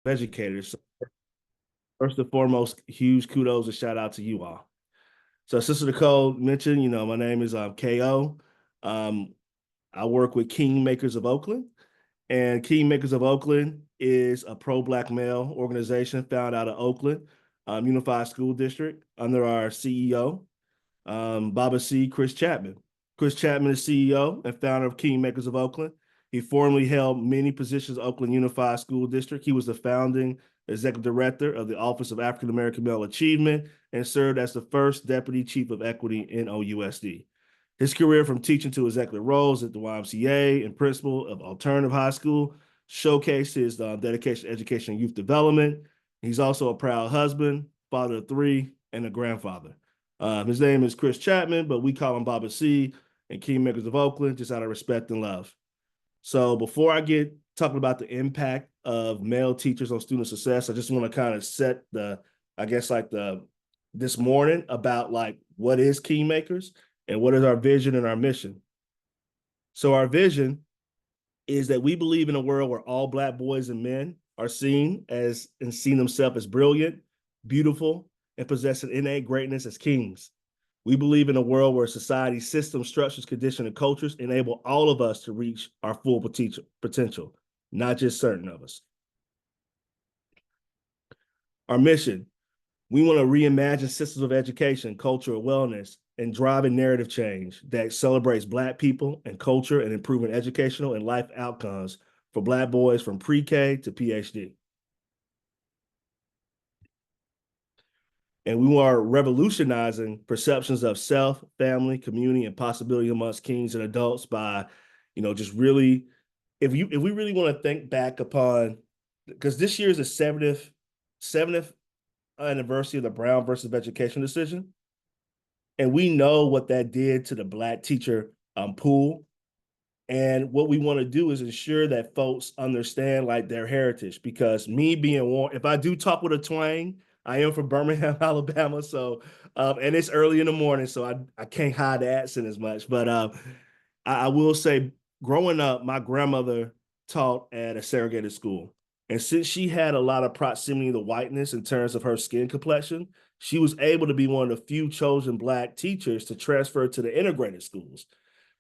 educators. So first and foremost, huge kudos and shout out to you all. So Sister Nicole mentioned, my name is KO. Um, I work with Kingmakers of Oakland, and Kingmakers of Oakland is a pro-Black male organization found out of Oakland Unified School District under our CEO, Baba C. Chris Chapman. Chris Chapman is CEO and founder of Kingmakers of Oakland. He formerly held many positions at Oakland Unified School District. He was the founding executive director of the Office of African American Male Achievement and served as the first deputy chief of equity in OUSD. His career from teaching to executive roles at the YMCA and principal of Alternative High School showcased his dedication to education and youth development. He's also a proud husband, father of three, and a grandfather. His name is Chris Chapman, but we call him Baba C and Kingmakers of Oakland, just out of respect and love. So before I get talking about the impact of male teachers on student success, I just want to kind of set this morning about like what is Kingmakers and what is our vision and our mission. So our vision is that we believe in a world where all Black boys and men are seen as and seen themselves as brilliant, beautiful, and possessing innate greatness as kings. We believe in a world where society, systems, structures, conditions, and cultures enable all of us to reach our full potential, not just certain of us. Our mission, we want to reimagine systems of education, cultural wellness, and driving narrative change that celebrates Black people and culture and improving educational and life outcomes for Black boys from pre-K to PhD. And we are revolutionizing perceptions of self, family, community, and possibility amongst kings and adults by, just really, if we really want to think back upon, because this year is the 70th anniversary of the Brown versus Education decision, and we know what that did to the Black teacher pool. And what we want to do is ensure that folks understand like their heritage. Because me being warm, if I do talk with a twang, I am from Birmingham, Alabama. So, and it's early in the morning, so I can't hide the accent as much. But I will say, growing up, my grandmother taught at a segregated school. And since she had a lot of proximity to whiteness in terms of her skin complexion, she was able to be one of the few chosen Black teachers to transfer to the integrated schools,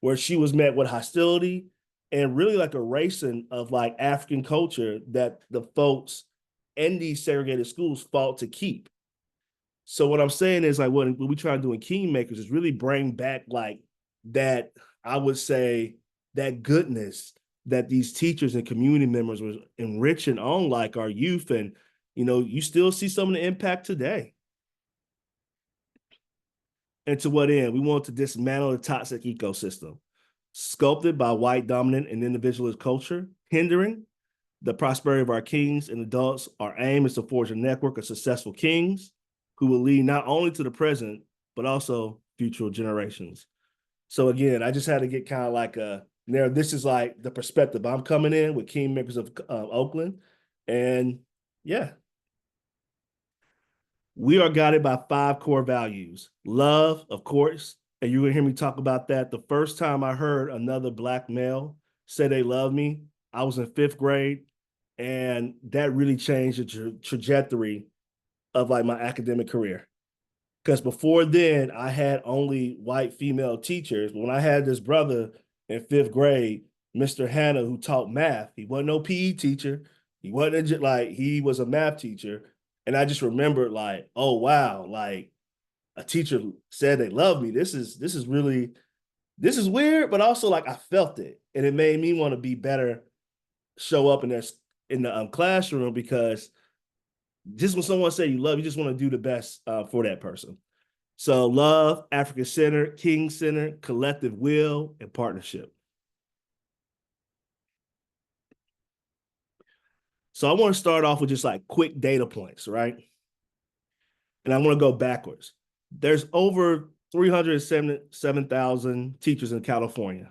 where she was met with hostility and really like erasing of like African culture that the folks in these segregated schools fought to keep. So what I'm saying is like what we try to do in Kingmakers is really bring back like that, I would say, that goodness that these teachers and community members were enriching on like our youth. And, you still see some of the impact today. And to what end? We want to dismantle the toxic ecosystem, sculpted by white dominant and individualist culture, hindering the prosperity of our kings and adults. Our aim is to forge a network of successful kings who will lead not only to the present, but also future generations. So again, I just had to get kind of like this is like the perspective I'm coming in with Kingmakers of Oakland. And yeah, we are guided by 5 core values. Love, of course, and you're gonna hear me talk about that. The first time I heard another Black male say they love me, I was in 5th grade, and that really changed the trajectory of like my academic career. Because before then, I had only white female teachers. But when I had this brother in 5th grade, Mr. Hanna, who taught math, he wasn't no PE teacher. He wasn't like, he was a math teacher. And I just remembered like, oh wow, like a teacher said they love me. This is weird, but also like I felt it. And it made me want to be better, show up in the classroom, because just when someone say you love, you just want to do the best for that person. So love, African centered, king centered, collective will, and partnership. So I want to start off with just like quick data points, right? And I want to go backwards. There's over 377,000 teachers in California.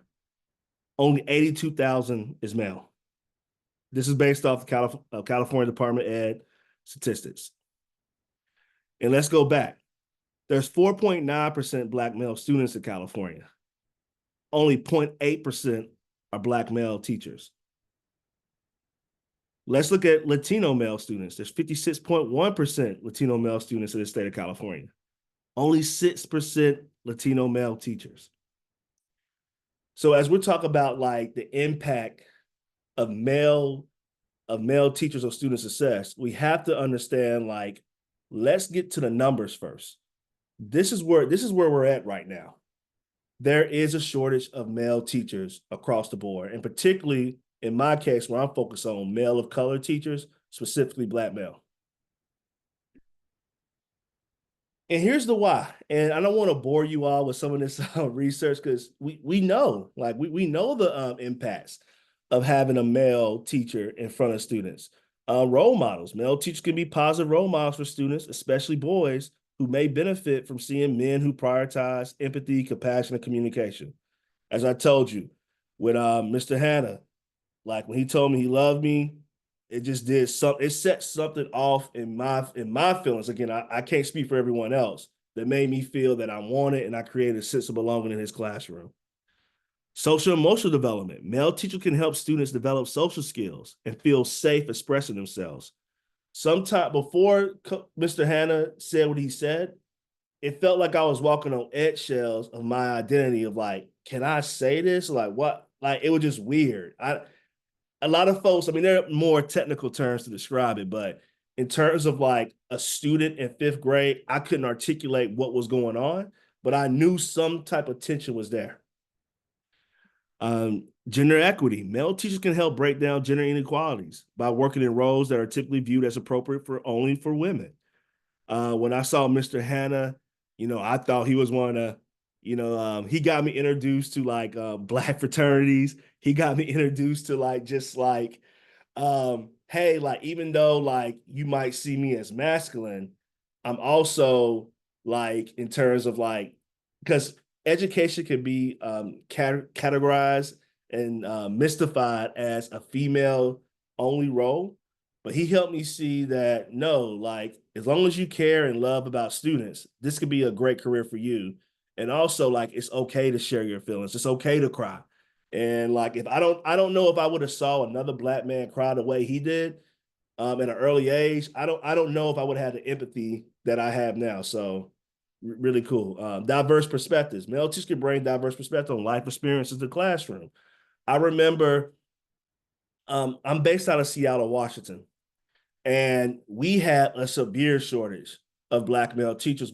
Only 82,000 is male. This is based off the California Department of Ed statistics. And let's go back. There's 4.9% Black male students in California. Only 0.8% are Black male teachers. Let's look at Latino male students. There's 56.1% Latino male students in the state of California. Only 6% Latino male teachers. So as we talk about like the impact of male teachers on student success, we have to understand like, let's get to the numbers first. This is where we're at right now. There is a shortage of male teachers across the board, and particularly in my case, where I'm focused on male of color teachers, specifically Black male. And here's the why. And I don't want to bore you all with some of this research because we know, like we know the impacts of having a male teacher in front of students. Role models. Male teachers can be positive role models for students, especially boys who may benefit from seeing men who prioritize empathy, compassion, and communication. As I told you, with Mr. Hanna, like when he told me he loved me, it just did something. It set something off in my feelings. Again, I can't speak for everyone else. That made me feel that I wanted, and I created a sense of belonging in his classroom. Social emotional development. Male teachers can help students develop social skills and feel safe expressing themselves. Sometime before Mr. Hanna said what he said, it felt like I was walking on eggshells of my identity of like, can I say this? Like what? Like it was just weird. A lot of folks, I mean, there are more technical terms to describe it, but in terms of like a student in fifth grade, I couldn't articulate what was going on, but I knew some type of tension was there. Gender equity. Male teachers can help break down gender inequalities by working in roles that are typically viewed as appropriate for only for women. When I saw Mr. Hanna, I thought he was one of the, he got me introduced to like Black fraternities. He got me introduced to like just like, hey, like even though like you might see me as masculine, I'm also like in terms of like because education can be categorized and mystified as a female only role, but he helped me see that no, like as long as you care and love about students, this could be a great career for you. And also like it's okay to share your feelings. It's okay to cry. And like if I don't know if I would have saw another Black man cry the way he did at an early age. I don't know if I would have had the empathy that I have now. So really cool. Diverse perspectives. Male teachers can bring diverse perspective on life experiences to the classroom. I remember I'm based out of Seattle, Washington, and we had a severe shortage of Black male teachers,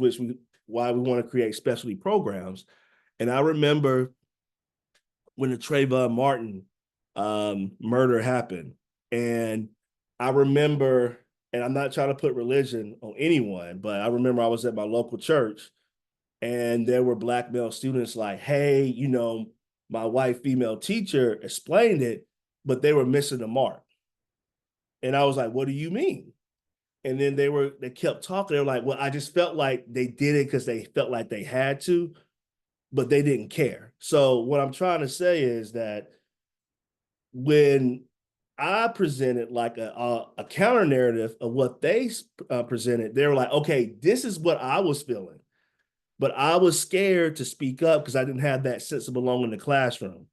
why we want to create specialty programs. And I remember when the Trayvon Martin murder happened, and I remember, and I'm not trying to put religion on anyone, but I remember I was at my local church, and there were Black male students like, "Hey, my white female teacher explained it, but they were missing the mark." And I was like, "What do you mean?" And then they kept talking. They were like, "Well, I just felt like they did it because they felt like they had to, but they didn't care." So what I'm trying to say is that when I presented like a counter narrative of what they presented, they were like, "Okay, this is what I was feeling," but I was scared to speak up because I didn't have that sense of belonging in the classroom.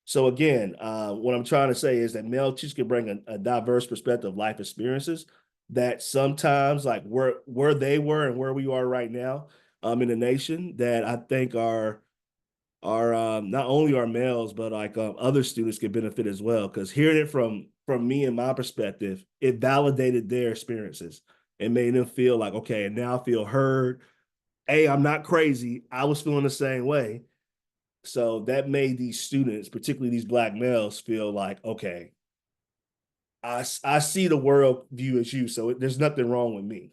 So again, what I'm trying to say is that male teachers can bring a diverse perspective of life experiences that sometimes like where they were and where we are right now in the nation that I think are not only our males but like other students can benefit as well, because hearing it from me and my perspective, it validated their experiences and made them feel like, okay, and now I feel heard. Hey, I'm not crazy. I was feeling the same way. So that made these students, particularly these Black males, feel like, okay, I see the world view as you, so there's nothing wrong with me.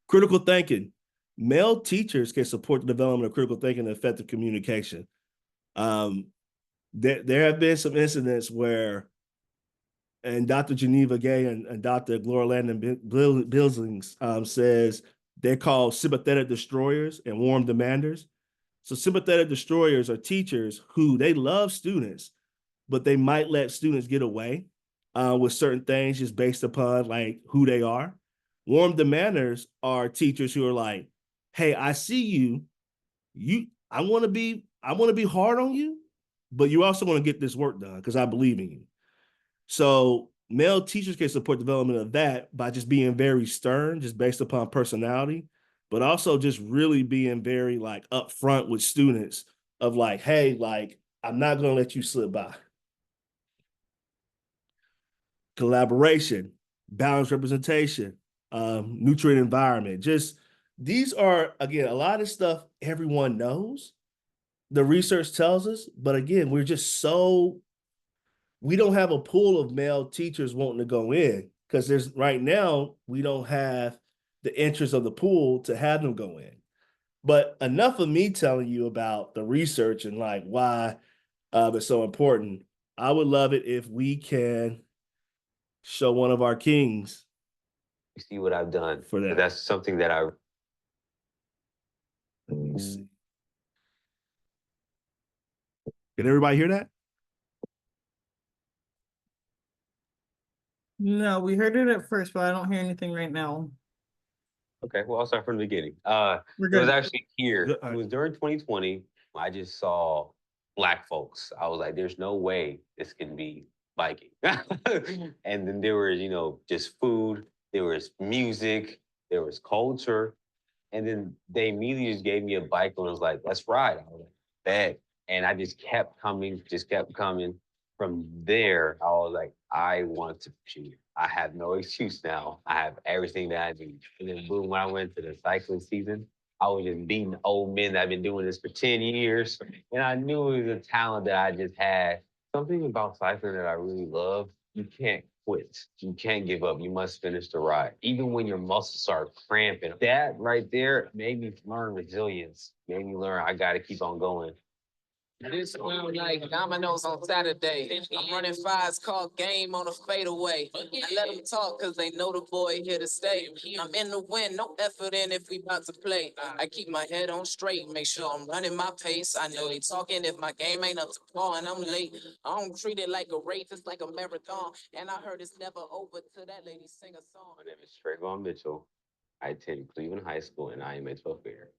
Critical thinking. Male teachers can support the development of critical thinking and effective communication. Um, there have been some incidents where, and Dr. Geneva Gay and Dr. Gloria Landon Billings says they're called sympathetic destroyers and warm demanders. So sympathetic destroyers are teachers who they love students, but they might let students get away with certain things just based upon like who they are. Warm demanders are teachers who are like, "Hey, I see you. I want to be hard on you, but you also want to get this work done because I believe in you." So male teachers can support development of that by just being very stern, just based upon personality, but also just really being very like upfront with students of like, hey, like I'm not gonna let you slip by. Collaboration, balanced representation, nutrient environment. Just these are again a lot of stuff everyone knows. The research tells us, but again, we're just so we don't have a pool of male teachers wanting to go in because there's right now we don't have the interest of the pool to have them go in. But enough of me telling you about the research and like why it's so important. I would love it if we can show one of our kings You see what I've done. for But that. that's something that I Let me see. Can everybody hear that? No, we heard it at first, but I don't hear anything right now. Okay, well, I'll start from the beginning. We're It was good. actually here. Good. It was during 2020. I just saw Black folks. I was like, there's no way this can be biking. And then there was, just food, there was music, there was culture. And then they immediately just gave me a bike and was like, let's ride. I was like, bet. And I just kept coming, just kept coming. From there, I was like, I want to pursue. I have no excuse now. I have everything that I need. And then boom, when I went to the cycling season, I was just beating old men that have been doing this for 10 years. And I knew it was a talent that I just had. Something about cycling that I really love, you can't quit. You can't give up. You must finish the ride. Even when your muscles are cramping. That right there made me learn resilience. Made me learn I gotta keep on going. This sound like dominoes on Saturday. I'm running fives, call game on a fadeaway. I let them talk cause they know the boy here to stay. I'm in the win, no effort in if we about to play. I keep my head on straight, make sure I'm running my pace. I know they talking if my game ain't up to par and I'm late. I don't treat it like a race, it's like a marathon. And I heard it's never over till that lady sing a song. My name is Trayvon Mitchell. I attend Cleveland High School and I am a 12th grader.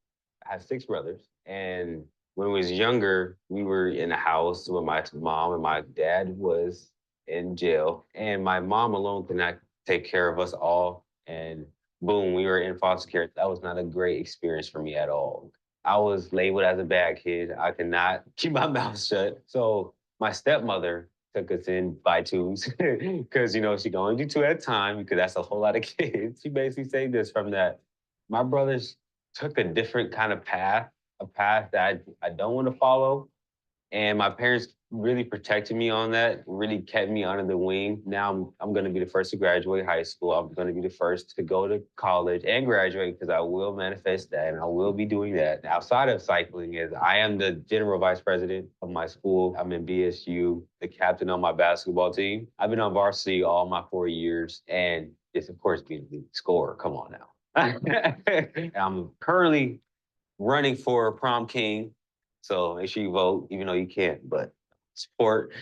I have 6 brothers. And when we was younger, we were in a house with my mom and my dad was in jail. And my mom alone could not take care of us all. And boom, we were in foster care. That was not a great experience for me at all. I was labeled as a bad kid. I could not keep my mouth shut. So my stepmother took us in by twos because she can only do two at a time because that's a whole lot of kids. She basically said this from that. My brothers took a different kind of path, a path that I don't want to follow. And my parents really protected me on that, really kept me under the wing. Now I'm going to be the first to graduate high school. I'm going to be the first to go to college and graduate because I will manifest that and I will be doing that. Outside of cycling is I am the general vice president of my school. I'm in BSU, the captain on my basketball team. I've been on varsity all my 4 years and it's of course being the scorer. Come on now. I'm currently running for prom king. So make sure you vote, even though you can't, but support.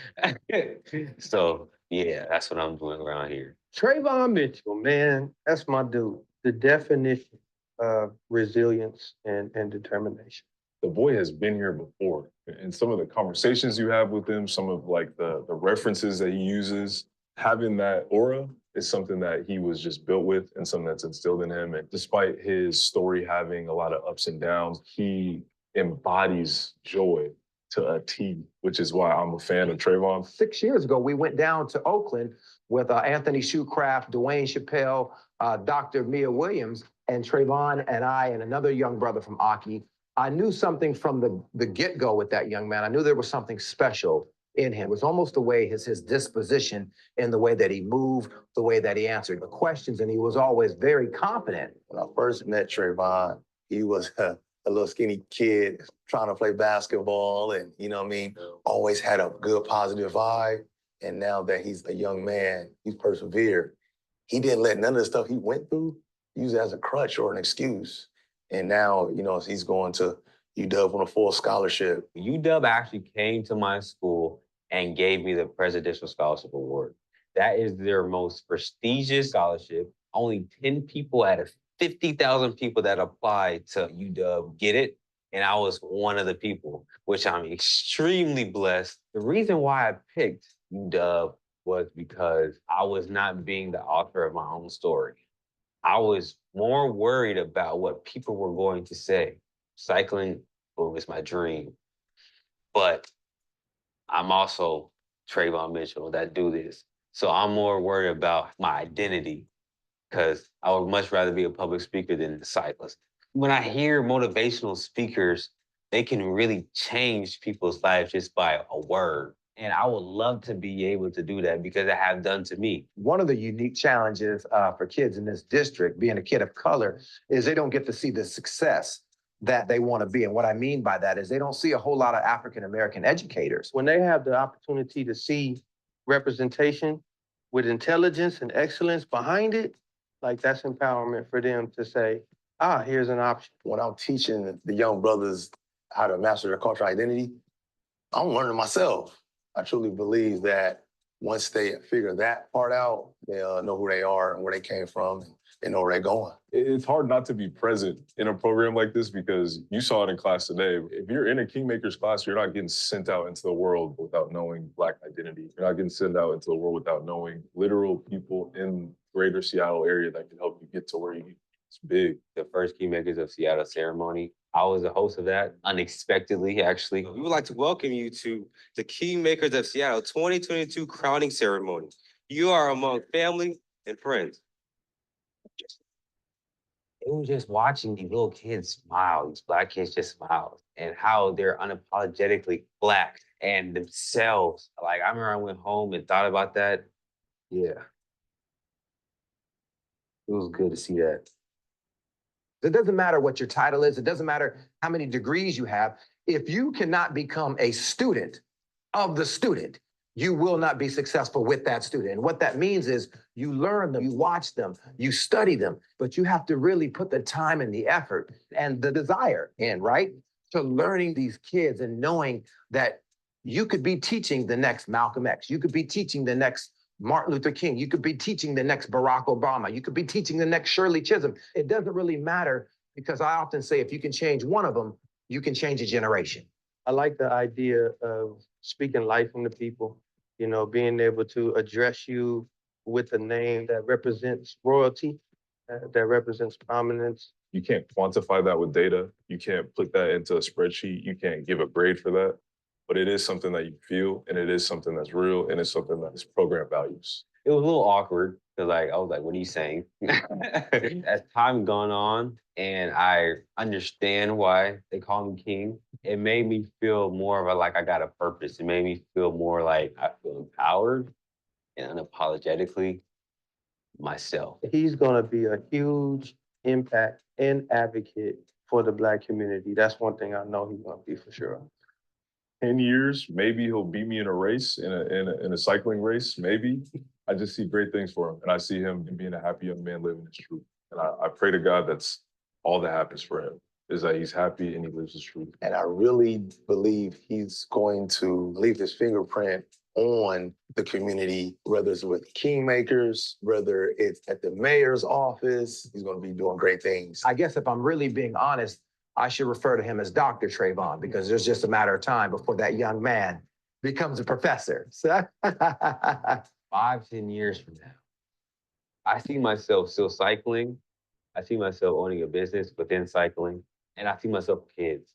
So yeah, that's what I'm doing around here. Trayvon Mitchell, man, that's my dude. The definition of resilience and determination. The boy has been here before. And some of the conversations you have with him, some of like the references that he uses, having that aura is something that he was just built with and something that's instilled in him. And despite his story having a lot of ups and downs, he embodies joy to a T, which is why I'm a fan of Trayvon. 6 years ago, we went down to Oakland with Anthony Shoecraft, Dwayne Chappelle, Dr. Mia Williams, and Trayvon and I and another young brother from Aki. I knew something from the get-go with that young man. I knew there was something special in him. It was almost the way his disposition in the way that he moved, the way that he answered the questions, and he was always very confident. When I first met Trayvon, he was a little skinny kid trying to play basketball and, always had a good positive vibe. And now that he's a young man, he's persevered. He didn't let none of the stuff he went through use it as a crutch or an excuse. And now, he's going to UW on a full scholarship. UW actually came to my school and gave me the Presidential Scholarship Award. That is their most prestigious scholarship. Only 10 people out of 50,000 people that applied to UW get it. And I was one of the people, which I'm extremely blessed. The reason why I picked UW was because I was not being the author of my own story. I was more worried about what people were going to say. Cycling was my dream, but I'm also Trayvon Mitchell that do this. So I'm more worried about my identity because I would much rather be a public speaker than a cyclist. When I hear motivational speakers, they can really change people's lives just by a word. And I would love to be able to do that because it has done to me. One of the unique challenges for kids in this district, being a kid of color, is they don't get to see the success that they want to be. And what I mean by that is they don't see a whole lot of African-American educators. When they have the opportunity to see representation with intelligence and excellence behind it, like that's empowerment for them to say, ah, here's an option. When I'm teaching the young brothers how to master their cultural identity, I'm learning myself. I truly believe that once they figure that part out, they'll know who they are and where they came from and know where they're going. It's hard not to be present in a program like this because you saw it in class today. If you're in a Kingmakers class, you're not getting sent out into the world without knowing Black identity. You're not getting sent out into the world without knowing literal people in greater Seattle area that can help you get to where you need. It's big. The first Kingmakers of Seattle ceremony, I was the host of that unexpectedly, actually. We would like to welcome you to the Kingmakers of Seattle 2022 crowning ceremony. You are among family and friends. It was just watching these little kids smile, these Black kids just smile, and how they're unapologetically Black and themselves. Like, I remember I went home and thought about that. Yeah. It was good to see that. It doesn't matter what your title is. It doesn't matter how many degrees you have. If you cannot become a student of the student, you will not be successful with that student. And what that means is you learn them, you watch them, you study them, but you have to really put the time and the effort and the desire in, right? To learning these kids and knowing that you could be teaching the next Malcolm X. You could be teaching the next Martin Luther King. You could be teaching the next Barack Obama. You could be teaching the next Shirley Chisholm. It doesn't really matter because I often say if you can change one of them, you can change a generation. I like the idea of speaking life into people, you know, being able to address you with a name that represents royalty, that represents prominence. You can't quantify that with data. You can't put that into a spreadsheet. You can't give a grade for that. But it is something that you feel, and it is something that's real, and it's something that is program values. It was a little awkward because I was like, what are you saying? As time gone on and I understand why they call me king, it made me feel more of like I got a purpose. It made me feel more like I feel empowered and unapologetically myself. He's going to be a huge impact and advocate for the Black community. That's one thing I know he's going to be for sure. 10 years, maybe he'll beat me in a race, in a cycling race, maybe. I just see great things for him, and I see him being a happy young man living his truth. And I pray to God that's all that happens for him, is that he's happy and he lives his truth. And I really believe he's going to leave his fingerprint on the community, whether it's with Kingmakers, whether it's at the mayor's office. He's going to be doing great things. I guess if I'm really being honest, I should refer to him as Dr. Trayvon because there's just a matter of time before that young man becomes a professor. 5-10 years from now, I see myself still cycling. I see myself owning a business within cycling, and I see myself with kids.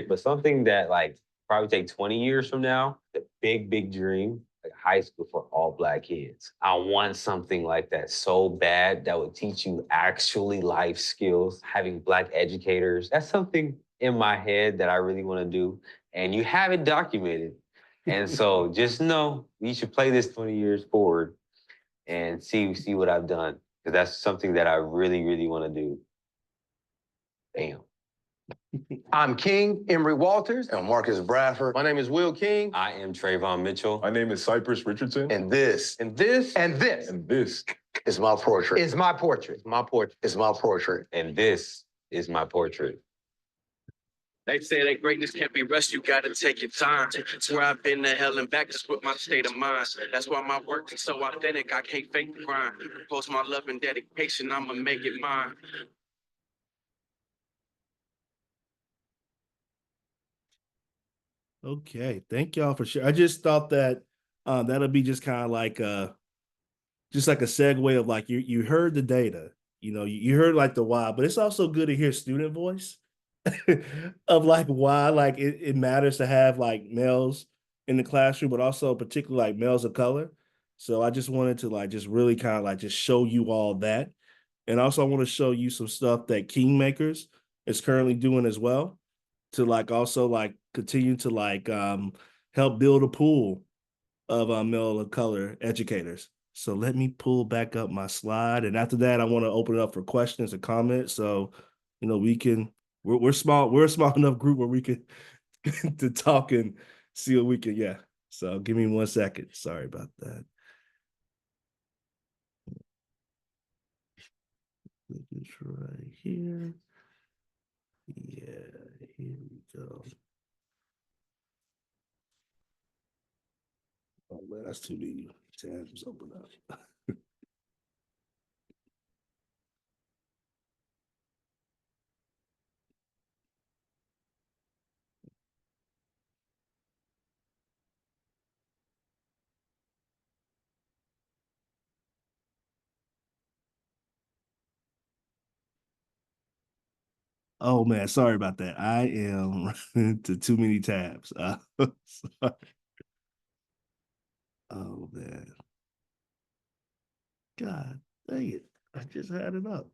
But something that like probably take 20 years from now, the big dream, like high school for all Black kids. I want something like that so bad that would teach you actually life skills, having Black educators. That's something in my head that I really want to do, and you have it documented. And so just know you should play this 20 years forward and see what I've done. Because that's something that I really want to do. Damn. I'm King Emery Walters. And Marcus Bradford. My name is Will King. I am Trayvon Mitchell. My name is Cypress Richardson. And this And this is my portrait. is my portrait. my portrait. It's my portrait. And this is my portrait. They say that greatness can't be rushed, you gotta take your time. It's where I've been to hell and back, just with my state of mind. That's why my work is so authentic, I can't fake the grind. Post my love and dedication, I'ma make it mine. Okay, thank y'all for sharing. I just thought that That'll be just kind of like just like a segue of like you heard the data, you heard like the why, but it's also good to hear student voice of like why like it matters to have like males in the classroom, but also particularly like males of color. So I just wanted to like just really kind of like just show you all that. And also I want to show you some stuff that Kingmakers is currently doing as well to like also like continue to like help build a pool of male of color educators. So let me pull back up my slide. And after that, I want to open it up for questions and comments. So, we can we're small, we're a small enough group where we can to talk and see what we can, yeah. So give me 1 second. Sorry about that. It's right here. Yeah, here we go. Oh man, that's too many tabs open up. Oh man, sorry about that. I am to too many tabs. Sorry. Oh man. God dang it. I just had it up.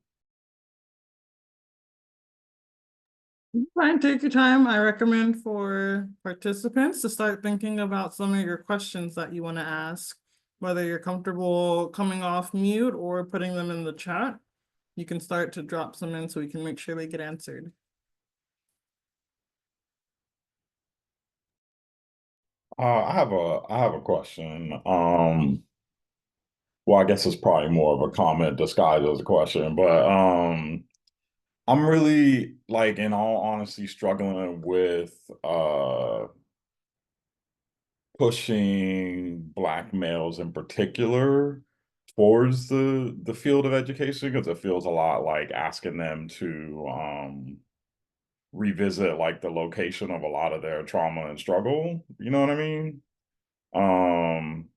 Fine, take your time. I recommend for participants to start thinking about some of your questions that you want to ask, whether you're comfortable coming off mute or putting them in the chat. You can start to drop some in so we can make sure they get answered. I have a question. Well, I guess it's probably more of a comment disguised as a question, but I'm really like in all honesty struggling with pushing Black males in particular towards the field of education because it feels a lot like asking them to revisit like the location of a lot of their trauma and struggle. You know what I mean? Um,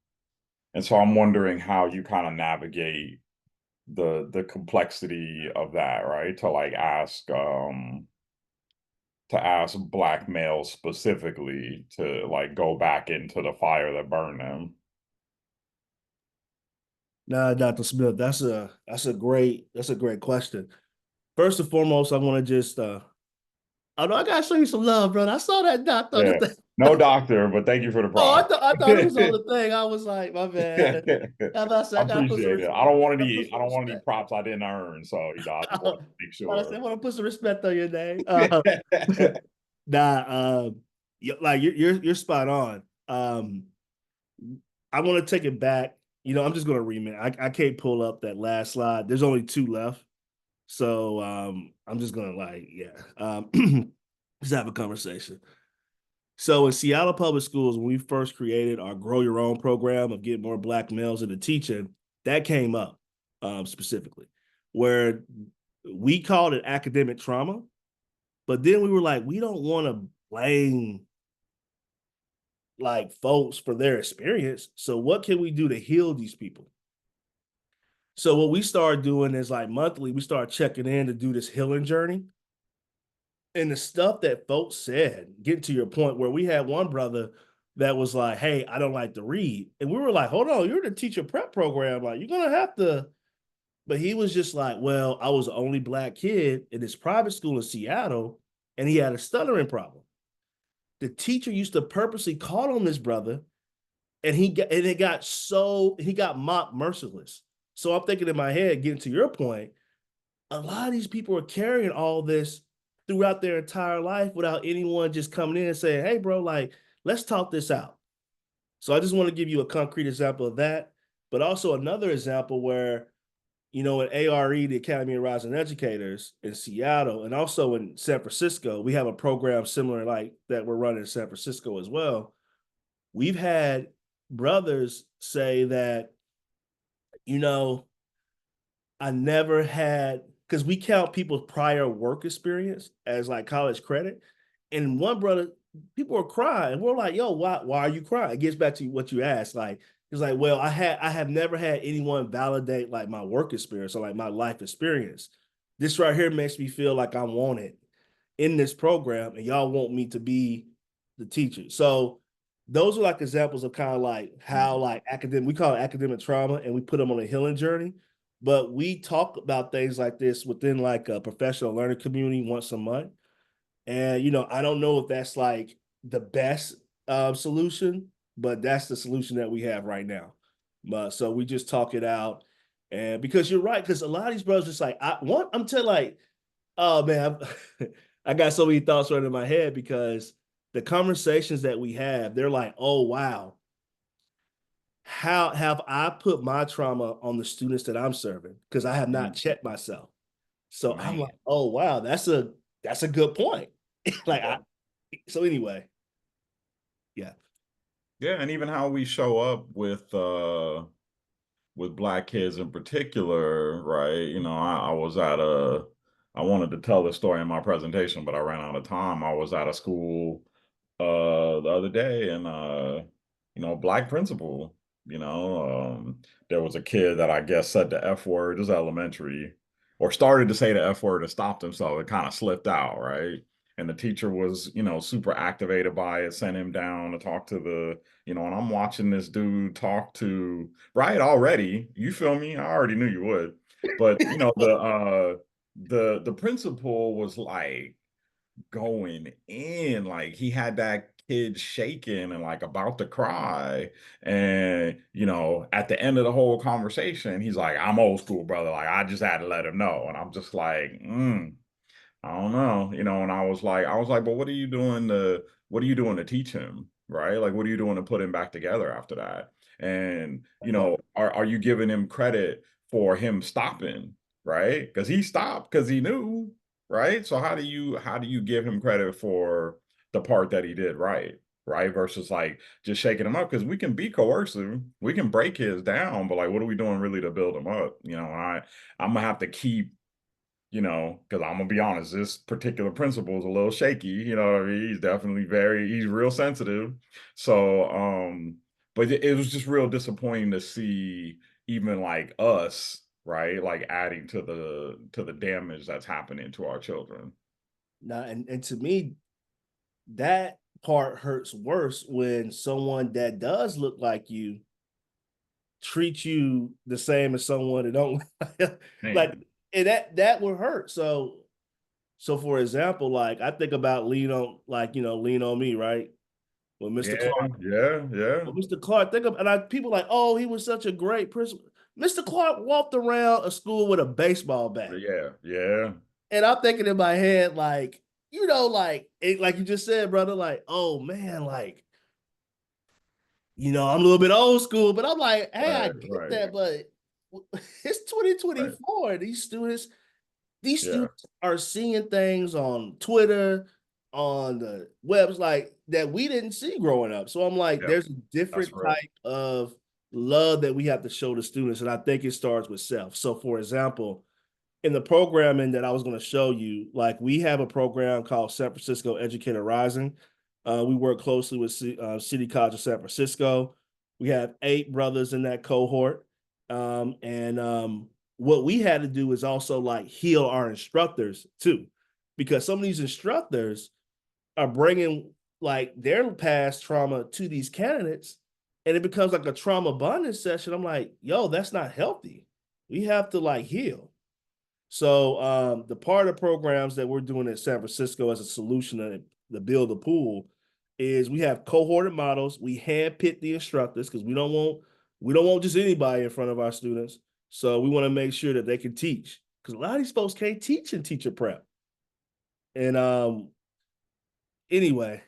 and so I'm wondering how you kind of navigate the complexity of that, right? To ask Black males specifically to like go back into the fire that burned them. Nah, Dr. Smith, that's a great question. First and foremost, I want to just I know I gotta show you some love, brother. I saw that doctor on the Yeah. thing. No doctor, but thank you for the Oh, prop. I thought it was on the thing. I was like, my bad. I I gotta put some appreciate it. respect. I don't want any props I didn't earn. So, I just want to make I sure. want to put some respect on your name. Nah, like you're spot on. I want to take it back. I'm just gonna remake. I can't pull up that last slide. There's only two left. So I'm just gonna like, yeah. Just have a conversation. So in Seattle Public Schools, when we first created our Grow Your Own program of getting more Black males into teaching, that came up specifically, where we called it academic trauma, but then we were like, we don't want to blame like folks for their experience. So what can we do to heal these people? So what we started doing is like monthly, we started checking in to do this healing journey. And the stuff that folks said, getting to your point where we had one brother that was like, hey, I don't like to read. And we were like, hold on, you're in the teacher prep program. Like, you're going to have to. But he was just like, well, I was the only Black kid in this private school in Seattle, and he had a stuttering problem. The teacher used to purposely call on this brother, and he got mocked merciless. So I'm thinking in my head, getting to your point, a lot of these people are carrying all this throughout their entire life without anyone just coming in and saying, hey, bro, like, let's talk this out. So I just want to give you a concrete example of that, but also another example where, in ARE, the Academy of Rising Educators in Seattle, and also in San Francisco, we have a program similar like that we're running in San Francisco as well. We've had brothers say that, I never had, because we count people's prior work experience as like college credit. And one brother people are crying. We're like, yo, why are you crying? It gets back to what you asked. Like, it's like, well, I have never had anyone validate like my work experience or like my life experience. This right here makes me feel like I'm wanted in this program, and y'all want me to be the teacher. So those are like examples of kind of like how like academic, we call it academic trauma, and we put them on a healing journey. But we talk about things like this within like a professional learning community once a month. And I don't know if that's like the best solution, but that's the solution that we have right now. But so we just talk it out, and because you're right, because a lot of these brothers just like I'm telling like, oh man, I got so many thoughts running in my head because the conversations that we have, they're like, oh wow, how have I put my trauma on the students that I'm serving? Because I have not checked myself. So I'm Man. like, oh wow, that's a good point. Like so anyway, yeah. Yeah, and even how we show up with Black kids in particular, right? I was at I wanted to tell this story in my presentation, but I ran out of time. I was at a school the other day, and Black principal, there was a kid that I guess said the F word. This is elementary, or started to say the F word and stopped himself. It kind of slipped out, right? And the teacher was, super activated by it, sent him down to talk to and I'm watching this dude talk to, right, already, you feel me? I already knew you would. But, the principal was like going in, like he had that kid shaking and like about to cry. And, at the end of the whole conversation, he's like, I'm old school, brother. Like, I just had to let him know. And I'm just like, I don't know, and I was like, but what are you doing to teach him? Right? Like, what are you doing to put him back together after that? And, are you giving him credit for him stopping? Right? Because he stopped because he knew, right? So how do you give him credit for the part that he did right? Right? Versus like just shaking him up, because we can be coercive, we can break his down, but like, what are we doing really to build him up? I'm gonna have to keep, because I'm gonna be honest, this particular principal is a little shaky. What I mean? He's real sensitive. So, but it was just real disappointing to see even like us, right? Like adding to the damage that's happening to our children. Now, and to me, that part hurts worse when someone that does look like you treats you the same as someone that don't like, Man, and that would hurt. So for example, like I think about Lean on Me, right? With Mr. yeah, Clark. yeah, yeah, Well, Mr. Clark, people like, oh, he was such a great principal. Mr. Clark walked around a school with a baseball bat. yeah, yeah, And I'm thinking in my head, like, like you just said, brother, like, oh man, like, I'm a little bit old school, but I'm like, hey, I right, get right, that, but it's right, 2024. These yeah, students are seeing things on Twitter, on the webs like that we didn't see growing up. So I'm like, yeah, there's a that's different real. type of love that we have to show the students. And I think it starts with self. So for example, in the programming that I was going to show you, like we have a program called San Francisco Educator Rising. We work closely with City College of San Francisco. We have 8 brothers in that cohort. And what we had to do is also like heal our instructors too, because some of these instructors are bringing like their past trauma to these candidates, and it becomes like a trauma bonding session. I'm like, yo, that's not healthy. We have to like heal. So the part of the programs that we're doing at San Francisco as a solution to build a pool is we have cohorted models. We handpick the instructors because we don't want just anybody in front of our students. So we want to make sure that they can teach, because a lot of these folks can't teach in teacher prep. And anyway,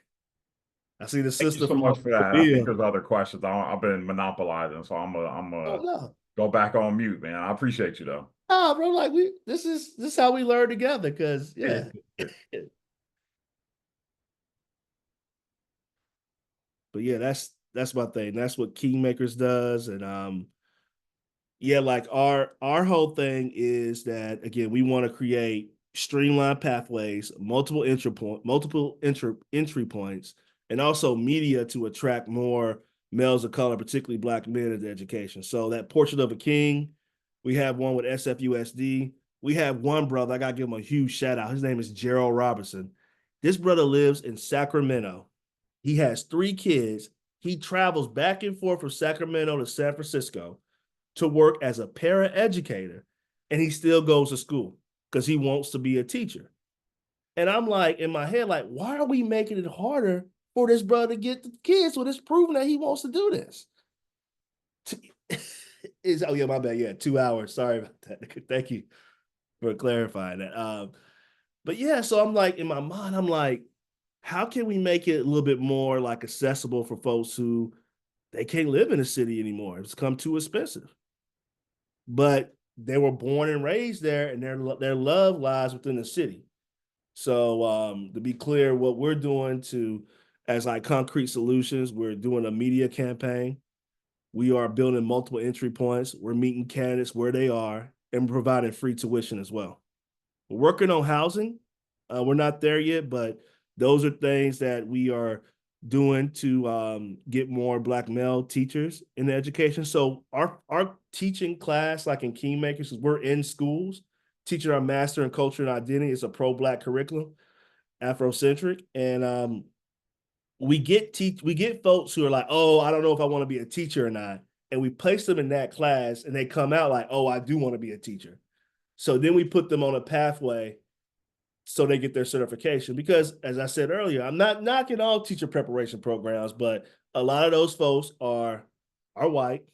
I see the Thank you sister so from much for that. I think Bill. there's other questions. I've been monopolizing, so I'm Oh no. go back on mute, man. I appreciate you though. Oh, bro, like this is how we learn together. Cause yeah. But yeah, that's my thing. That's what Kingmakers does. And yeah, like our whole thing is that again, we want to create streamlined pathways, multiple entry points, and also media to attract more males of color, particularly Black men, into education. So that Portrait of a King, we have one with SFUSD. We have one brother, I got to give him a huge shout out. His name is Gerald Robertson. This brother lives in Sacramento. He has 3 kids. He travels back and forth from Sacramento to San Francisco to work as a paraeducator, and he still goes to school because he wants to be a teacher. And I'm like, in my head, like, why are we making it harder for this brother to get the kids when it's proven that he wants to do this? Oh yeah, my bad. Yeah, 2 hours. Sorry about that. Thank you for clarifying that. But yeah, so I'm like, in my mind, I'm like, how can we make it a little bit more like accessible for folks who they can't live in the city anymore? It's become too expensive. But they were born and raised there, and their love lies within the city. So to be clear, what we're doing as like concrete solutions, we're doing a media campaign. We are building multiple entry points. We're meeting candidates where they are and providing free tuition as well. We're working on housing. We're not there yet, but those are things that we are doing to get more Black male teachers in the education. So our teaching class, like in Kingmakers, we're in schools teaching our master in culture and identity. It's a pro-Black curriculum, Afrocentric, and we get folks who are like, oh, I don't know if I want to be a teacher or not, and we place them in that class, and they come out like, oh, I do want to be a teacher. So then we put them on a pathway so they get their certification. Because as I said earlier, I'm not knocking all teacher preparation programs, but a lot of those folks are white,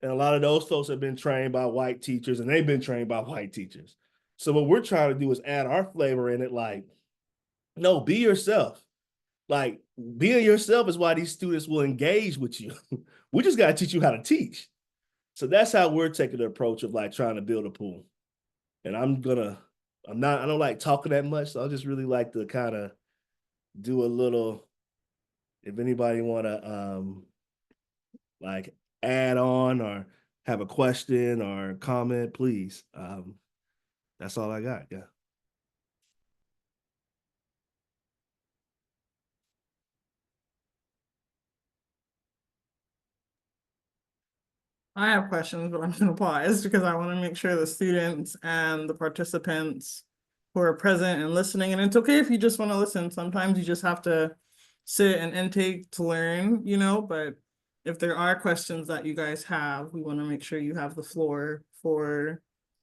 and a lot of those folks have been trained by white teachers, and they've been trained by white teachers. So what we're trying to do is add our flavor in it, like, no, be yourself. Like, being yourself is why these students will engage with you. We just got to teach you how to teach. So that's how we're taking the approach of like trying to build a pool. And I don't like talking that much. So I just really like to kind of do a little, if anybody want to like add on or have a question or comment, please. That's all I got. Yeah. I have questions, but I'm gonna pause because I want to make sure the students and the participants who are present and listening, and it's okay if you just want to listen. Sometimes you just have to sit and intake to learn, but if there are questions that you guys have, we want to make sure you have the floor for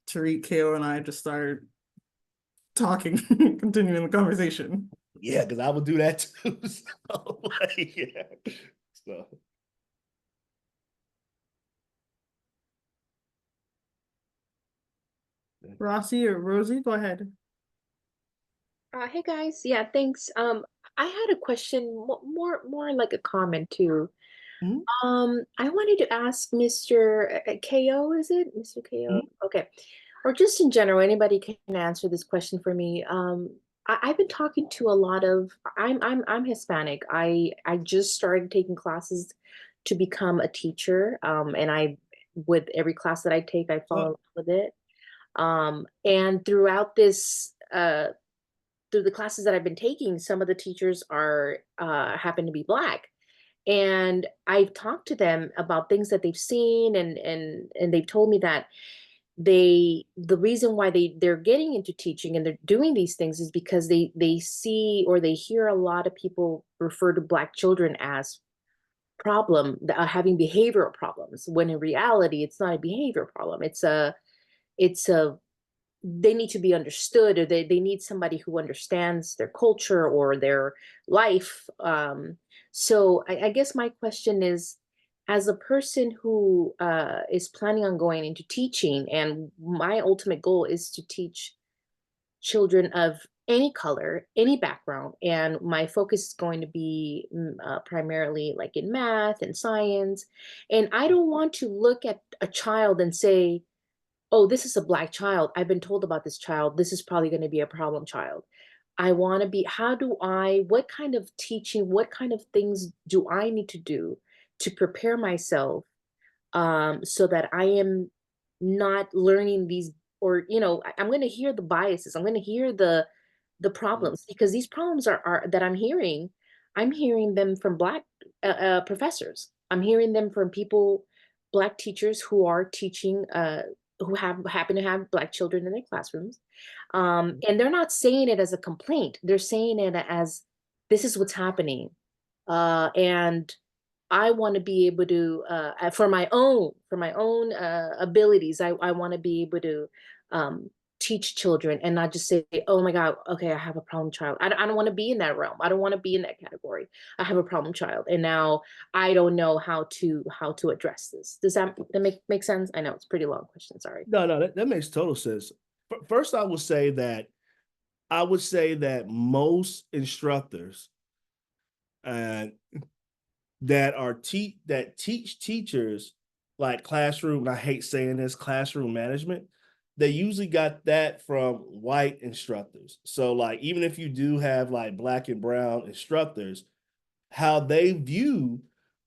Tariq, KO, and I to start talking, continuing the conversation. Yeah, because I would do that too. So, like, yeah. So. Rossi or Rosie, go ahead. Hey guys, yeah, thanks. I had a question, more like a comment too. Mhm. I wanted to ask Mr. KO, is it? Mr. KO? Mhm. Okay. Or just in general, anybody can answer this question for me. I've been talking to a lot of, I'm Hispanic. I just started taking classes to become a teacher. And with every class that I take, I fall in love with it. And through the classes that I've been taking, some of the teachers happen to be Black. And I've talked to them about things that they've seen, and they've told me that the reason why they're getting into teaching and they're doing these things is because they see or they hear a lot of people refer to Black children as having behavioral problems, when in reality it's not a behavior problem. It's a they need to be understood, or they need somebody who understands their culture or their life. So I guess my question is, as a person who is planning on going into teaching, and my ultimate goal is to teach children of any color, any background, and my focus is going to be primarily like in math and science. And I don't want to look at a child and say, oh, this is a Black child. I've been told about this child. This is probably going to be a problem child. I want to be, what kind of teaching, what kind of things do I need to do to prepare myself so that I am not learning these or I'm going to hear the biases. I'm going to hear the problems, because these problems are that I'm hearing them from Black professors. I'm hearing them from Black teachers who are teaching, who happen to have Black children in their classrooms. And they're not saying it as a complaint. They're saying it as, this is what's happening. And I want to be able to, for my own abilities, I want to be able to teach children and not just say, oh my God, okay, I have a problem child. I don't want to be in that realm. I don't want to be in that category. I have a problem child, and now I don't know how to address this. Does that make sense? I know it's a pretty long question. Sorry. No, that makes total sense. First, I would say that most instructors and that teach teachers like classroom, and I hate saying this, classroom management, they usually got that from white instructors. So like, even if you do have like Black and brown instructors, how they view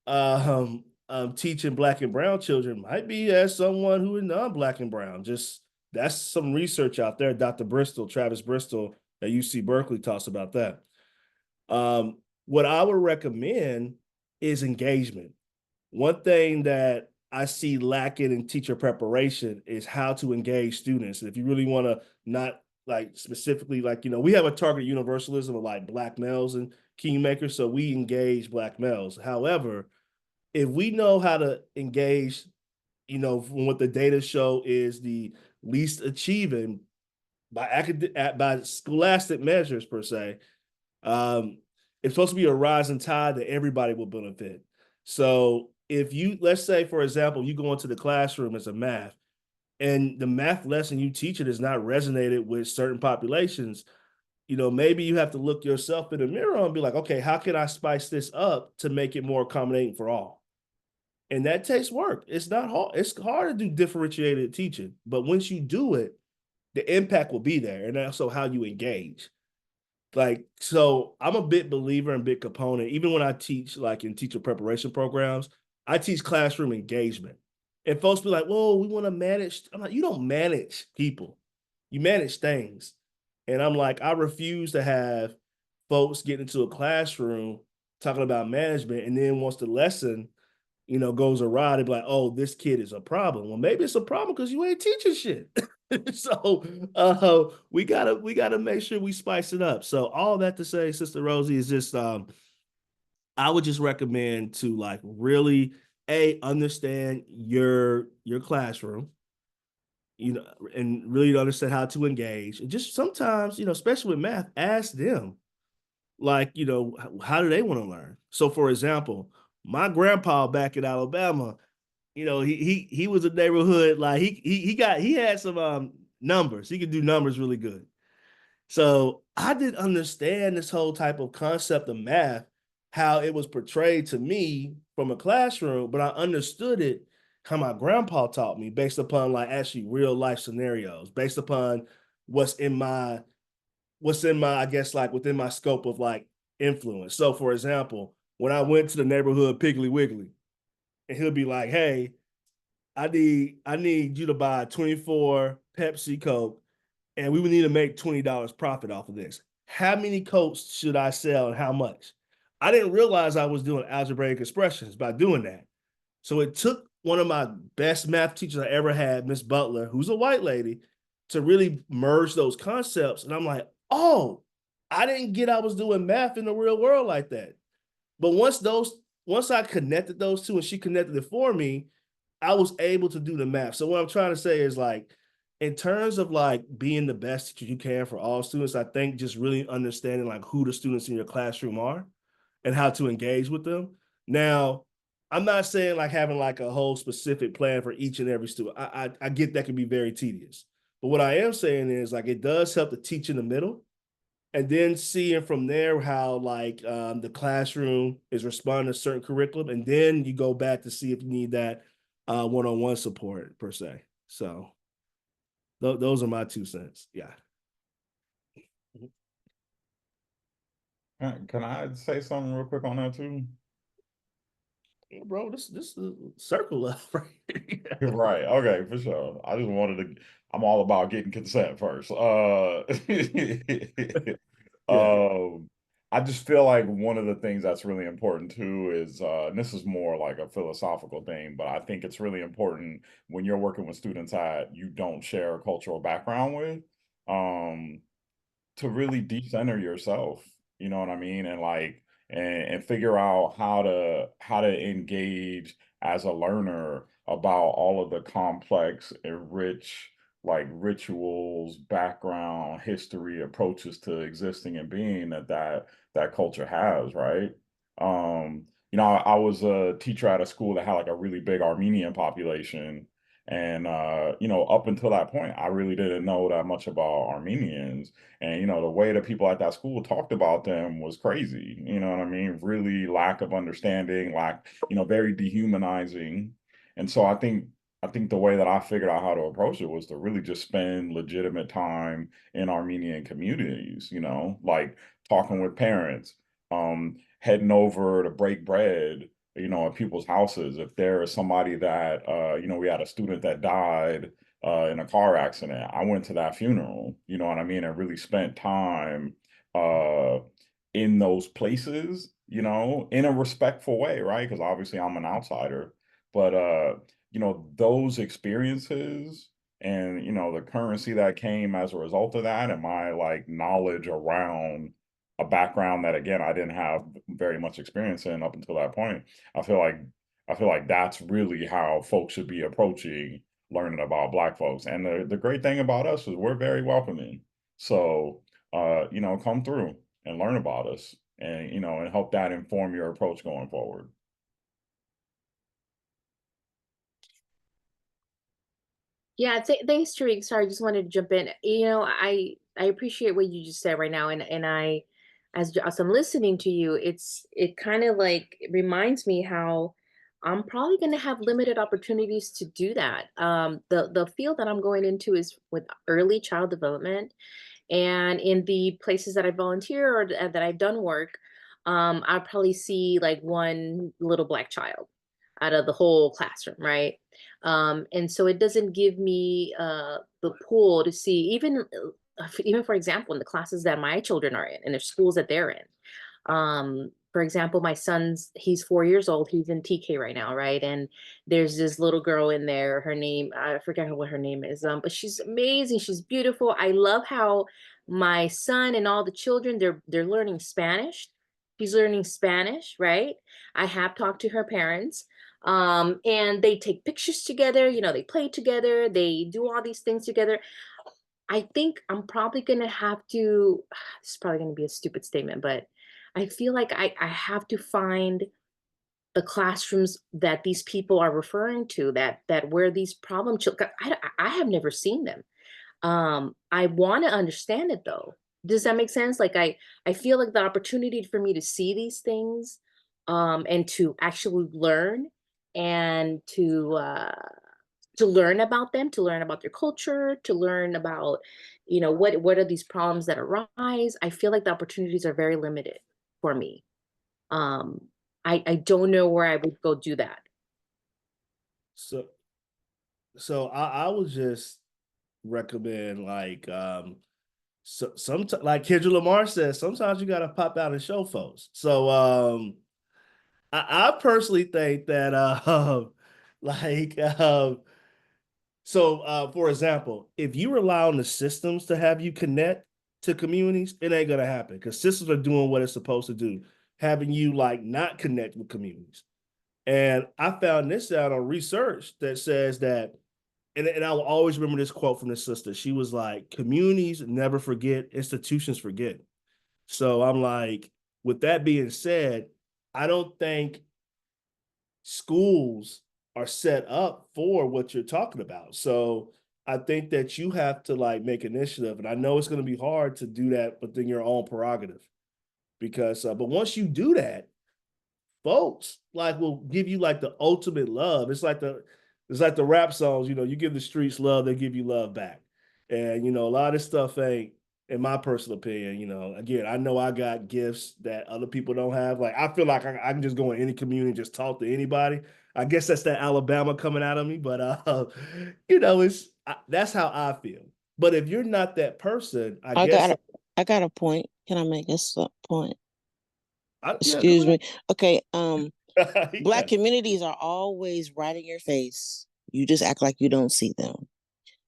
teaching Black and brown children might be as someone who is non-Black and brown. Just, that's some research out there. Travis Bristol at UC Berkeley talks about that. What I would recommend is engagement. One thing that I see lacking in teacher preparation is how to engage students. And if you really want to, not like specifically, like, we have a target universalism of like Black males and kingmakers, so we engage Black males. However, if we know how to engage, from what the data show is the least achieving by scholastic measures per se, it's supposed to be a rising tide that everybody will benefit. So if let's say, for example, you go into the classroom as a math, and the math lesson you teach it has not resonated with certain populations, maybe you have to look yourself in the mirror and be like, okay, how can I spice this up to make it more accommodating for all? And that takes work. It's not hard. It's hard to do differentiated teaching, but once you do it, the impact will be there. And also how you engage. Like, so I'm a big believer and big component, even when I teach like in teacher preparation programs, I teach classroom engagement. And folks be like, whoa, we want to manage. I'm like, you don't manage people, you manage things. And I'm like, I refuse to have folks get into a classroom talking about management, and then once the lesson, goes awry, they be like, oh, this kid is a problem. Well, maybe it's a problem because you ain't teaching shit. So we gotta make sure we spice it up. So all that to say, Sister Rosie, is just I would just recommend to like really understand your classroom, and really understand how to engage. And just sometimes, especially with math, ask them like, how do they want to learn? So for example, my grandpa back in Alabama, he was a neighborhood, like he had some numbers. He could do numbers really good. So I didn't understand this whole type of concept of math, how it was portrayed to me from a classroom, but I understood it how my grandpa taught me, based upon like actually real life scenarios, based upon what's in my, I guess, like within my scope of like influence. So for example, when I went to the neighborhood Piggly Wiggly, and he'll be like, hey, I need you to buy 24 Pepsi Coke, and we would need to make $20 profit off of this. How many Cokes should I sell and how much? I didn't realize I was doing algebraic expressions by doing that. So it took one of my best math teachers I ever had, Miss Butler, who's a white lady, to really merge those concepts. And I'm like, oh, I didn't get I was doing math in the real world like that. But once I connected those two and she connected it for me, I was able to do the math. So what I'm trying to say is, like, in terms of like being the best teacher you can for all students, I think just really understanding like who the students in your classroom are and how to engage with them. Now, I'm not saying like having like a whole specific plan for each and every student. I get that can be very tedious. But what I am saying is like it does help to teach in the middle, and then seeing from there how like the classroom is responding to certain curriculum, and then you go back to see if you need that one-on-one support per se. So those are my 2 cents. Yeah. Can I say something real quick on that too? bro, this is circle love, right? Yeah. Right. Okay, for sure. I just wanted to. I'm all about getting consent first. Yeah. Um, I just feel like one of the things that's really important too is, and this is more like a philosophical thing, but I think it's really important when you're working with students that you don't share a cultural background with. Um, to really decenter yourself, you know what I mean? And like and figure out how to engage as a learner about all of the complex and rich like rituals, background, history, approaches to existing and being that culture has, right? I was a teacher at a school that had like a really big Armenian population. And up until that point, I really didn't know that much about Armenians. And, the way that people at that school talked about them was crazy. You know what I mean? Really lack of understanding, very dehumanizing. And so I think the way that I figured out how to approach it was to really just spend legitimate time in Armenian communities, like talking with parents, heading over to break bread, at people's houses. If there is somebody that, we had a student that died in a car accident. I went to that funeral, you know what I mean, and really spent time uh, in those places, in a respectful way, right? Because obviously I'm an outsider, but those experiences and the currency that came as a result of that, and my like knowledge around a background that again I didn't have very much experience in up until that point. I feel like I feel like that's really how folks should be approaching learning about Black folks. And the great thing about us is we're very welcoming. So, come through and learn about us and, and help that inform your approach going forward. Yeah, thanks, Tariq. Sorry, I just wanted to jump in. I appreciate what you just said right now, and as I'm listening to you, it kind of like it reminds me how I'm probably going to have limited opportunities to do that. The field that I'm going into is with early child development, and in the places that I volunteer or that I've done work, I'll probably see like one little Black child out of the whole classroom, right? And so it doesn't give me the pool to see even for example in the classes that my children are in and the schools that they're in. For example, my son's he's 4 years old. He's in TK right now, right? And there's this little girl in there. Her name, I forget what her name is. But she's amazing. She's beautiful. I love how my son and all the children they're learning Spanish. She's learning Spanish, right? I have talked to her parents. And they take pictures together, they play together, they do all these things together. I think I'm probably gonna have to, this is probably gonna be a stupid statement, but I feel like I have to find the classrooms that these people are referring to, that where these problem children, I have never seen them. I want to understand it though. Does that make sense? Like I feel like the opportunity for me to see these things, and to actually learn and to learn about them, to learn about their culture, to learn about, what are these problems that arise. I feel like the opportunities are very limited for me. Um, I don't know where I would go do that. So I would just recommend like sometimes like Kendrick Lamar says, sometimes you gotta pop out and show folks. So I personally think that like for example, if you rely on the systems to have you connect to communities, it ain't gonna happen because systems are doing what it's supposed to do, having you like not connect with communities. And I found this out on research that says that, and I will always remember this quote from this sister. She was like, communities never forget, institutions forget. So I'm like, with that being said, I don't think schools are set up for what you're talking about. So I think that you have to like make initiative. And I know it's going to be hard to do that within your own prerogative because, but once you do that, folks like will give you like the ultimate love. It's like the rap songs, you give the streets love, they give you love back. And a lot of this stuff ain't in my personal opinion, you know, again, I know I got gifts that other people don't have. Like, I feel like I can just go in any community and just talk to anybody. I guess that's that Alabama coming out of me, but you know, that's how I feel. But if you're not that person, I guess I got a point. Can I make a point? yeah, go Excuse me. Okay, ahead. Black Yeah. communities are always right in your face. You just act like you don't see them.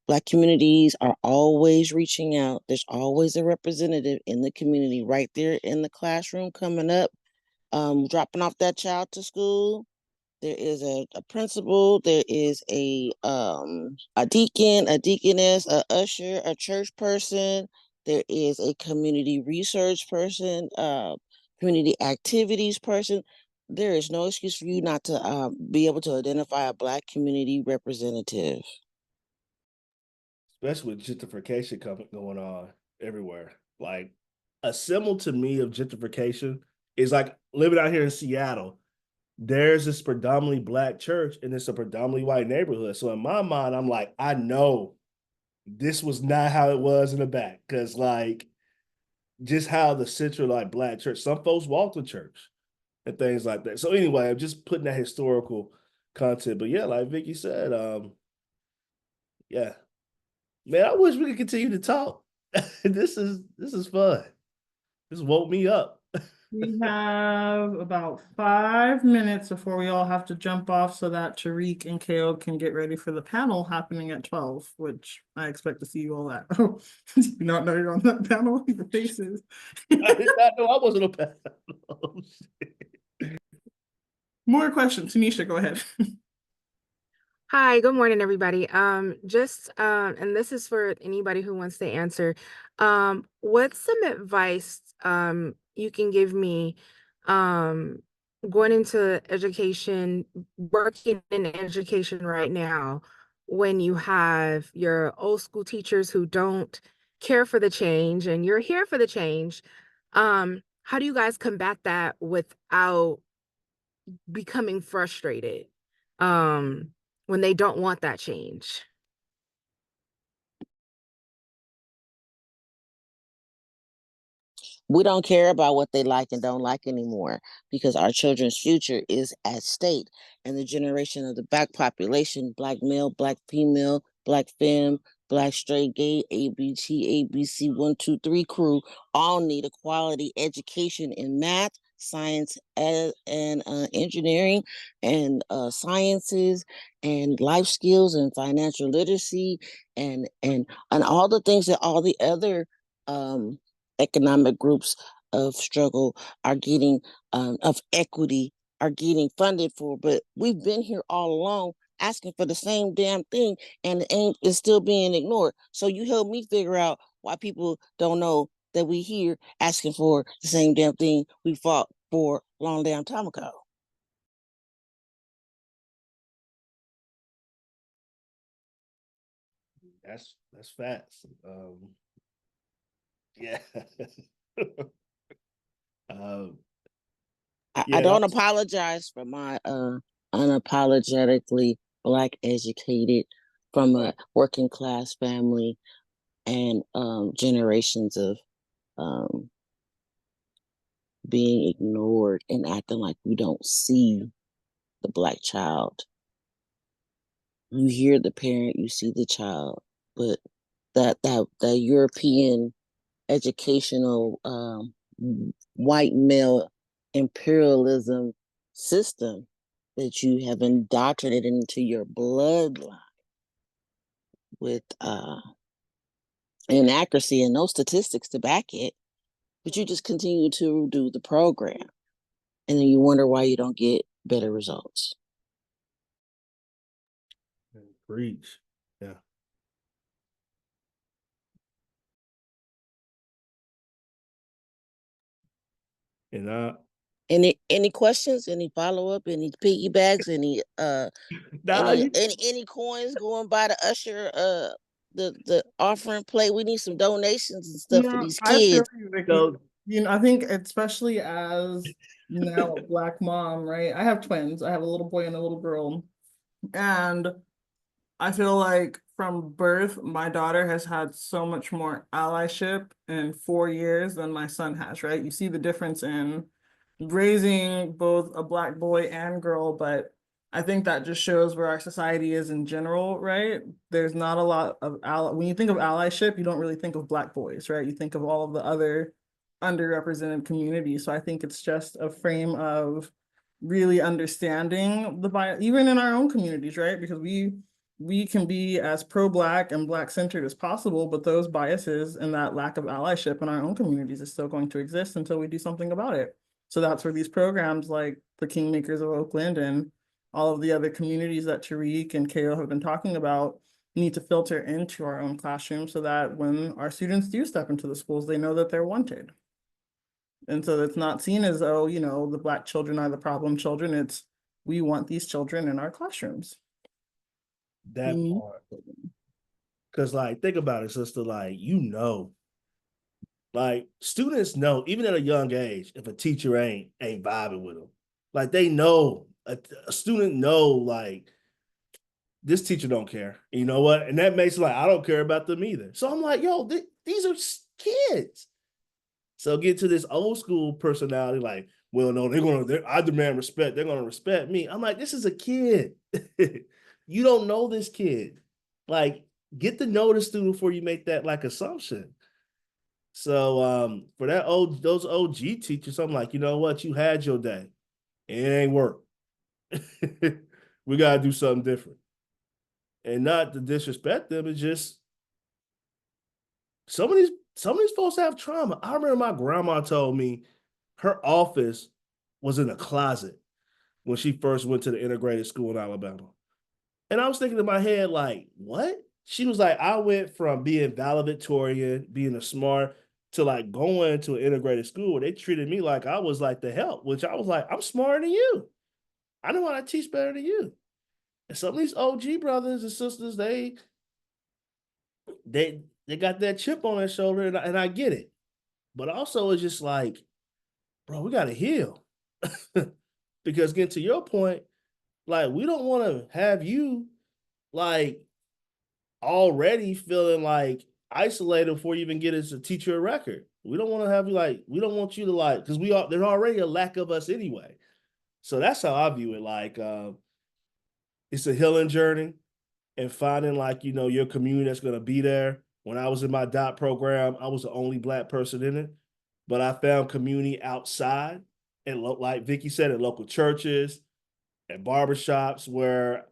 Black communities are always reaching out. There's always a representative in the community right there in the classroom coming up, dropping off that child to school. There is a principal, there is a deacon, a deaconess, a usher, a church person, there is a community research person, community activities person. There is no excuse for you not to be able to identify a Black community representative. Especially with gentrification going on everywhere. Like, a symbol to me of gentrification is like living out here in Seattle. There's this predominantly Black church and it's a predominantly white neighborhood. So in my mind, I'm like, I know this was not how it was in the back. Cause like just how the central like Black church, some folks walk to church and things like that. So anyway, I'm just putting that historical content. But yeah, like Vicky said, yeah. Man, I wish we could continue to talk. This is fun. This woke me up. We have about 5 minutes before we all have to jump off so that Tariq and KO can get ready for the panel happening at 12, which I expect to see you all at. Oh, you not know you're on that panel? Your faces. I did not know I wasn't a panel. More questions. Tanisha, go ahead. Hi, good morning, everybody. And this is for anybody who wants to answer. What's some advice you can give me going into education, working in education right now, when you have your old school teachers who don't care for the change and you're here for the change? How do you guys combat that without becoming frustrated? When they don't want that change. We don't care about what they like and don't like anymore because our children's future is at stake. And the generation of the Black population, Black male, Black female, Black femme, Black straight, gay, ABT, ABC, 1, 2, 3 crew all need a quality education in math, science, and engineering, and sciences, and life skills, and financial literacy, and all the things that all the other economic groups of struggle are getting, of equity, are getting funded for. But we've been here all along asking for the same damn thing, and it's still being ignored. So you help me figure out why people don't know that we here asking for the same damn thing we fought for a long damn time ago. That's facts. Yeah. I don't apologize for my unapologetically Black educated from a working class family and generations of being ignored and acting like we don't see the Black child. You hear the parent, you see the child, but that European educational white male imperialism system that you have indoctrinated into your bloodline with inaccuracy and no statistics to back it, but you just continue to do the program, and then you wonder why you don't get better results. Preach. Yeah. And any questions, any follow-up, any piggybacks, any any coins going by the usher the offering plate? We need some donations and stuff for these I feel kids. you, Vicky. You know, I think especially as now a Black mom, right? I have twins. I have a little boy and a little girl. And I feel like from birth, my daughter has had so much more allyship in 4 years than my son has, right? You see the difference in raising both a Black boy and girl, but I think that just shows where our society is in general, right? There's not a lot of when you think of allyship, you don't really think of Black boys, right? You think of all of the other underrepresented communities. So I think it's just a frame of really understanding the bias, even in our own communities, right? Because we can be as pro-Black and Black-centered as possible, but those biases and that lack of allyship in our own communities is still going to exist until we do something about it. So that's where these programs like the Kingmakers of Oakland and all of the other communities that Tariq and Ko have been talking about need to filter into our own classrooms so that when our students do step into the schools, they know that they're wanted. And so it's not seen as, oh, you know, the Black children are the problem children. It's, we want these children in our classrooms. That part. Because, like, think about it, sister, like, like, students know, even at a young age, if a teacher ain't vibing with them. Like, they know, a student know, like, this teacher don't care. And you know what? And that makes it like, I don't care about them either. So I'm like, yo, these are kids. So get to this old school personality, like, well, no, I demand respect. They're gonna respect me. I'm like, this is a kid. You don't know this kid. Like, get to know the student before you make that like assumption. So for those OG teachers, I'm like, you know what? You had your day. It ain't work. We gotta do something different. And not to disrespect them, it's just some of these folks have trauma. I remember my grandma told me her office was in a closet when she first went to the integrated school in Alabama. And I was thinking in my head, like, what? She was like, I went from being valedictorian, being a smart, to like going to an integrated school where they treated me like I was like the help, which I was like, I'm smarter than you. I know how to teach better than you. And some of these OG brothers and sisters, they got that chip on their shoulder, and I get it. But also it's just like, bro, we gotta heal. Because getting to your point, like, we don't want to have you like already feeling like isolated before you even get as a teacher a record. We don't want to have you like, we don't want you to like, because there's already a lack of us anyway. So that's how I view it. Like, it's a healing journey and finding like, you know, your community that's going to be there. When I was in my DOT program, I was the only Black person in it, but I found community outside, and like Vicky said, at local churches, at barbershops, where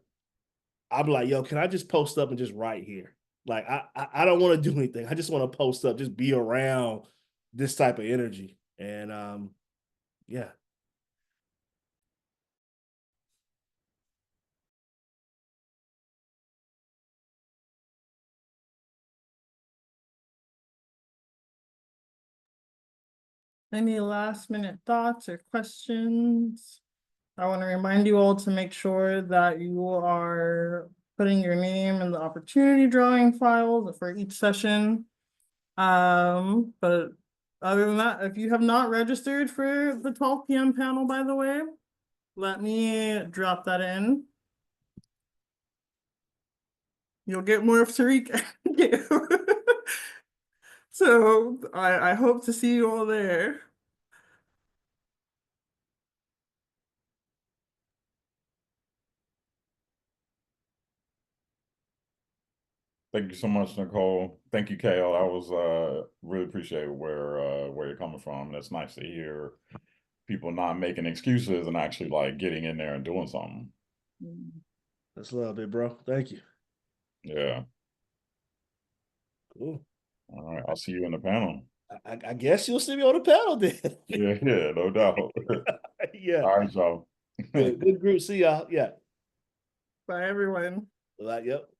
I'm like, yo, can I just post up and just write here? Like, I don't want to do anything. I just want to post up, just be around this type of energy. And yeah. Any last minute thoughts or questions? I want to remind you all to make sure that you are putting your name in the opportunity drawing files for each session. But other than that, if you have not registered for the 12 p.m. panel, by the way, let me drop that in. You'll get more of Tariq. So I hope to see you all there. Thank you so much, Nicole. Thank you, Kale. I was really appreciate where you're coming from. That's nice to hear people not making excuses and actually like getting in there and doing something. That's love, big bro. Thank you. Yeah. Cool. All right. I'll see you in the panel. I guess you'll see me on the panel then. Yeah, no doubt. Yeah. All right, y'all. Good group. See y'all. Yeah. Bye, everyone. Yep.